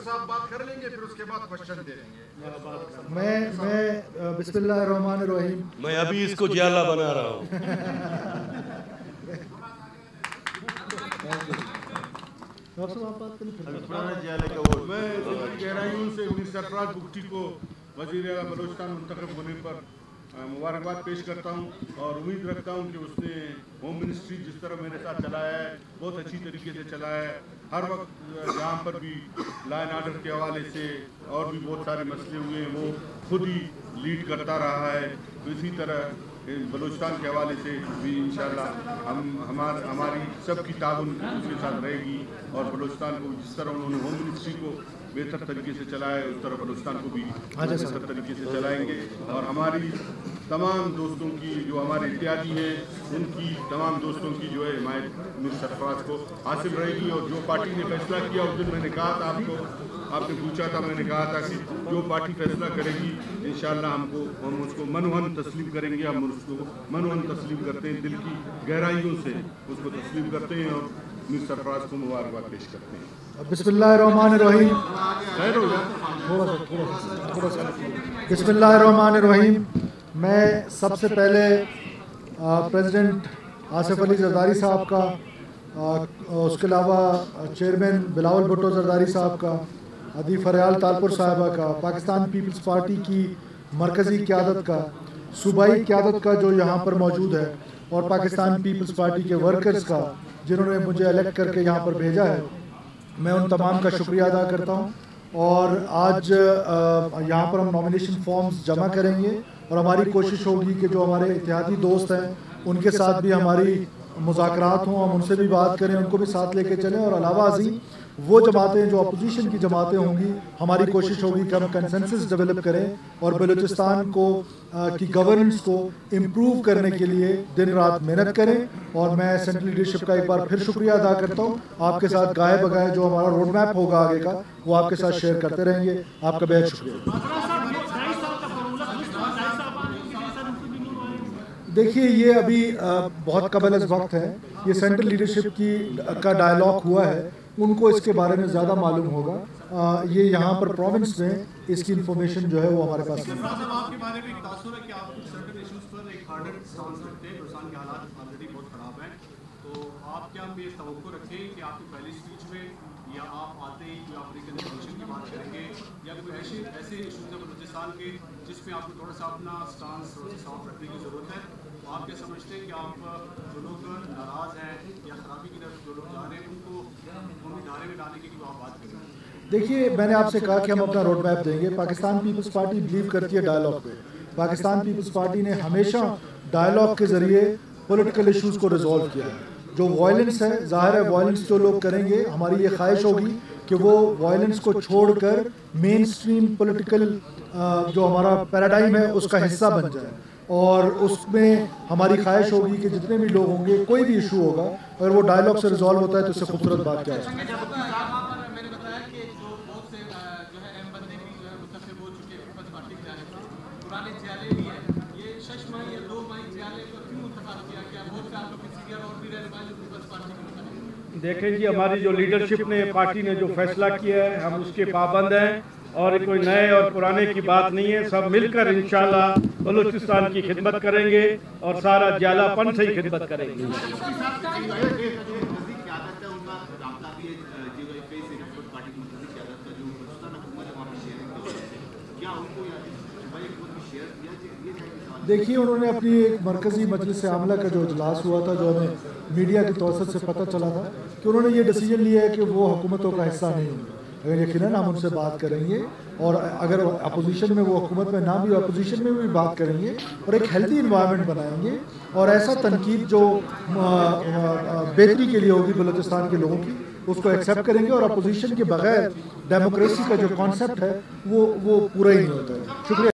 صاحب بات کر لیں گے، پھر اس کے بعد کوشچن دے دیں گے. میں بسم اللہ الرحمن الرحیم. میں ابھی اس کو جیالہ بنا رہا ہوں. میں گہرائیوں سے منسٹر سرفراز بگٹی کو وزیر اعلیٰ بلوچستان منتخب ہونے پر مبارکباد پیش کرتا ہوں، اور امید رکھتا ہوں کہ اس نے ہوم منسٹری جس طرح میرے ساتھ چلایا ہے بہت اچھی طریقے سے چلایا ہے. ہر وقت جہاں پر بھی لا اینڈ آرڈر کے حوالے سے اور بھی بہت سارے مسئلے ہوئے ہیں وہ خود ہی لیڈ کرتا رہا ہے. تو اسی طرح بلوچستان کے حوالے سے بھی انشاءاللہ ہماری سب کی تعاون اس کے ساتھ رہے گی، اور بلوچستان کو جس طرح انہوں نے ہوم منسٹری کو بہتر طریقے سے چلایا ہے اس طرح بلوچستان کو بھی بہتر طریقے سے چلائیں گے. اور ہماری تمام دوستوں کی جو ہمارے اتحادی ہیں ان کی تمام دوستوں کی جو ہے حمایت منسٹر سرفراز کو حاصل رہے گی. اور جو پارٹی نے فیصلہ کیا اس دن میں نے کہا تھا آپ نے پوچھا تھا، میں نے کہا تھا کہ جو پارٹی فیصلہ کرے گی انشاءاللہ ہم اس کو منوہن تسلیم کریں گے. ہم اس کو منوہن تسلیم کرتے ہیں، دل کی گہرائیوں سے اس کو تسلیم کرتے ہیں اور منسٹر سرفراز کو مبارکباد پیش کرتے ہیں. بسم اللہ الرحمن الرحیم. بسم اللہ الرحمن الرحیم. میں سب سے پہلے پریزیڈنٹ آصف علی زرداری صاحب کا، اس کے علاوہ چیئرمین بلاول بھٹو زرداری صاحب کا، عدی فریال تالپور صاحبہ کا، پاکستان پیپلز پارٹی کی مرکزی قیادت کا، صوبائی قیادت کا جو یہاں پر موجود ہے، اور پاکستان پیپلز پارٹی کے ورکرز کا جنہوں نے مجھے الیکٹ کر کے یہاں پر بھیجا ہے، میں ان تمام کا شکریہ ادا کرتا ہوں. اور آج یہاں پر ہم نامینیشن فارمز جمع کریں گے، اور ہماری کوشش ہوگی کہ جو ہمارے اتحادی دوست ہیں ان کے ساتھ بھی ہماری مذاکرات ہوں، ہم ان سے بھی بات کریں، ان کو بھی ساتھ لے کے چلیں. اور علاوہ ازیں وہ جماعتیں جو اپوزیشن کی جماعتیں ہوں گی، ہماری کوشش ہوگی کہ ہم کنسنسس ڈیولپ کریں اور بلوچستان کو کی گورننس کو امپروو کرنے کے لیے دن رات محنت کریں. اور میں سینٹرل لیڈرشپ کا ایک بار پھر شکریہ ادا کرتا ہوں. آپ کے ساتھ گاہے بگاہے جو ہمارا روڈ میپ ہوگا آگے کا وہ آپ کے ساتھ شیئر کرتے رہیں گے. آپ کا بہت شکریہ. دیکھیے یہ ابھی بہت قبل از وقت ہے، یہ سینٹرل لیڈرشپ کا ڈائلاگ ہوا ہے، ان کو اس کے بارے میں زیادہ معلوم ہوگا. یہ یہاں پر پروونس میں اس کی انفارمیشن جو ہے وہ ہمارے پاس نہیں ہے. آپ کے بارے میں ایک تاثر ہے کہ آپ سرٹن ایشوز پر ایک ہارڈر سٹانس رکھتے ہیں. بلوچستان کے حالات آلریڈی بہت خراب ہیں، تو آپ کیا یہ توقع رکھیں کہ آپ کی پہلی اسپیچ میں یا آپ آتے ہی کوئی آپ ریکنسیلیشن کی بات کریں گے، یا کوئی ایسے ایشوز ہیں بلوچستان کے جس میں آپ کو تھوڑا سا اپنا سٹانس تھوڑا سا صاف رکھنے کی ضرورت ہے؟ آپ کیا سمجھتے ہیں کہ آپ جو لوگ ناراض ہیں یا خرابی کی طرف جو لوگ جا رہے ہیں ان کو دھارے میں ڈالنے کی آپ بات کریں؟ دیکھیے میں نے آپ سے کہا کہ ہم اپنا روڈ میپ دیں گے. پاکستان پیپلز پارٹی بلیو کرتی ہے ڈائلاگ پہ. پاکستان پیپلز پارٹی نے ہمیشہ ڈائلاگ کے ذریعے پولیٹیکل ایشوز کو ریزالو کیا ہے. جو وائلنس ہے، ظاہر ہے وائلنس جو لوگ کریں گے، ہماری یہ خواہش ہوگی کہ وہ وائلنس کو چھوڑ کر مین اسٹریم پولیٹیکل جو ہمارا پیراڈائم ہے اس کا حصہ بن جائے. اور اس میں ہماری خواہش ہوگی کہ جتنے بھی لوگ ہوں گے، کوئی بھی ایشو ہوگا، اگر وہ ڈائلاگ سے ریزالو ہوتا ہے تو اس سے خوبصورت بات کیا ہے. دیکھیں جی، ہماری جو لیڈرشپ نے پارٹی نے جو فیصلہ کیا ہے ہم اس کے پابند ہیں، اور کوئی نئے اور پرانے کی بات نہیں ہے. سب مل کر انشاءاللہ بلوچستان کی خدمت کریں گے اور سارا جالہ پن سے ہی خدمت کریں گے. دیکھیے انہوں نے اپنی ایک مرکزی مجلس عاملہ کا جو اجلاس ہوا تھا، جو ہمیں میڈیا کی توسط سے پتہ چلا تھا کہ انہوں نے یہ ڈیسیجن لیا ہے کہ وہ حکومتوں کا حصہ نہیں ہوں گے. اگر یقیناً ہم ان سے بات کریں گے، اور اگر اپوزیشن میں وہ حکومت میں نہ بھی اپوزیشن میں بھی بات کریں گے، اور ایک ہیلتھی انوائرمنٹ بنائیں گے، اور ایسا تنقید جو بہتری کے لیے ہوگی بلوچستان کے لوگوں کی اس کو ایکسیپٹ کریں گے. اور اپوزیشن کے بغیر ڈیموکریسی کا جو کانسیپٹ ہے وہ پورا ہی نہیں ہوتا ہے. شکریہ.